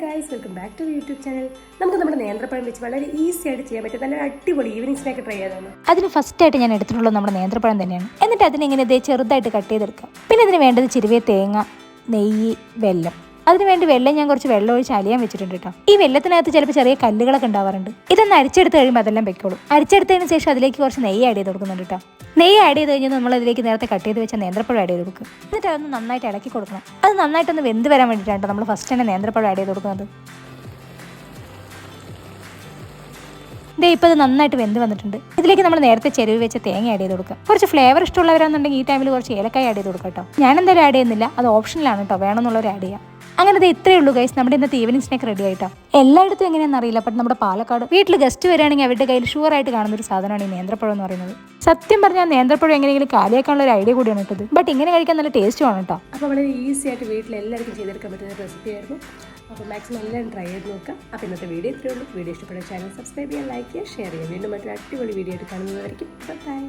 Guys, welcome back to YouTube channel. നമുക്ക് നമ്മുടെ നേന്ത്രപ്പഴം വെച്ച് വളരെ ഈസി ആയിട്ട് ചെയ്യാൻ പറ്റും നല്ല അടിപൊളി ഈവനിങ് സ്നാക്ക് ട്രൈ ചെയ്താണ്. അതിന് ഫസ്റ്റ് ആയിട്ട് ഞാൻ എടുത്തിട്ടുള്ളത് നമ്മുടെ നേന്ത്രപ്പഴം തന്നെയാണ്. എന്നിട്ട് അതിനെങ്ങനെ ഇതേ ചെറുതായിട്ട് കട്ട് ചെയ്തെടുക്കാം. പിന്നെ അതിന് വേണ്ടത് ചിരുവേ തേങ്ങ, നെയ്യ്, വെല്ലം. അതിനുവേണ്ടി വെള്ളം ഞാൻ കുറച്ച് വെള്ളം ഒഴിച്ച് അലിയാൻ വെച്ചിട്ടുണ്ട് കേട്ടോ. ഈ വെള്ളത്തിനകത്ത് ചിലപ്പോൾ ചെറിയ കല്ലുകളൊക്കെ ഉണ്ടാവാറുണ്ട്. ഇതൊന്ന് അരിച്ചെടുത്ത് കഴിയുമ്പോൾ അതെല്ലാം വെക്കോളും. അരിച്ചെടുത്തതിന് ശേഷം അതിലേക്ക് കുറച്ച് നെയ്യ് ആഡ് ചെയ്ത് കൊടുക്കുന്നുണ്ട് കേട്ടോ. നെയ്യ് ആഡ് ചെയ്ത് കഴിഞ്ഞാൽ നമ്മൾ അതിലേക്ക് നേരത്തെ കട്ട് ചെയ്ത് വെച്ച നേന്ത്രപ്പഴം ആഡ് ചെയ്ത് കൊടുക്കും. എന്നിട്ട് അതൊന്ന് നന്നായിട്ട് ഇളക്കി കൊടുക്കണം. അത് നന്നായിട്ടൊന്ന് വെന്ത് വരാൻ വേണ്ടിയിട്ടാണ് നമ്മൾ ഫസ്റ്റ് തന്നെ നേന്ത്രപ്പഴം ആഡ് ചെയ്ത് കൊടുക്കുന്നത്. ഇതേ ഇപ്പോൾ അത് നന്നായിട്ട് വെന്ത് വന്നിട്ടുണ്ട്. ഇതിലേക്ക് നമ്മൾ നേരത്തെ ചെരുവ് വെച്ച തേങ്ങ ആഡ് ചെയ്ത് കൊടുക്കുക. കുറച്ച് ഫ്ലേവർ ഇഷ്ടമുള്ളവരാണെന്നുണ്ടെങ്കിൽ ഈ ടൈമിൽ കുറച്ച് ഏലക്കായ ആഡ് ചെയ്ത് കൊടുക്കാം കേട്ടോ. ഞാൻ എന്തായാലും ആഡ് ചെയ്യുന്നില്ല, അത് ഓപ്ഷനിലാണ് കേട്ടോ, വേണമെന്നുള്ളവർ ആഡ് ചെയ്യാം. അങ്ങനെ ഇത് ഇത്രയേ ഉള്ളൂ ഗൈസ്, നമ്മുടെ ഇന്നത്തെ ഈവനിങ് സ്നാക്ക് റെഡി ആയിട്ടോ. എല്ലായിടത്തും എങ്ങനെയാണെന്ന് അറിയില്ല, ബട്ട് നമ്മുടെ പാലക്കാട് വീട്ടിൽ ഗസ്റ്റ് വരികയാണെങ്കിൽ അവരുടെ കയ്യിൽ ഷുവർ ആയിട്ട് കാണുന്ന ഒരു സാധനമാണ് ഈ നേന്ത്രപ്പഴം എന്ന് പറയുന്നത്. സത്യം പറഞ്ഞാൽ നേന്ത്രപ്പഴം എങ്ങനെയെങ്കിലും കാലിയാക്കാനുള്ള ഒരു ഐഡിയ കൂടിയാണ് ഇട്ടത്. ബട്ട് ഇങ്ങനെ കഴിക്കാൻ നല്ല ടേസ്റ്റുമാണ് കേട്ടോ. അപ്പോൾ വളരെ ഈസി ആയിട്ട് വീട്ടിൽ എല്ലാവർക്കും ചെയ്തെടുക്കാൻ പറ്റുന്ന റെസിപ്പി ആയിരുന്നു. അപ്പോൾ മാക്സിമം എല്ലാവരും ട്രൈ ചെയ്ത് നോക്കാം. അപ്പോൾ ഇന്നത്തെ വീഡിയോ ഇത്രയേ ഉള്ളൂ. വീഡിയോ ഇഷ്ടപ്പെട്ട ചാനൽ സബ്സ്ക്രൈബ് ചെയ്യുക, ലൈക്ക് ചെയ്യുക, ഷെയർ ചെയ്യുക. വീണ്ടും മറ്റൊരു അടിപൊളി വീഡിയോ ആയിട്ട് കാണുന്നതായിരിക്കും. ബൈ.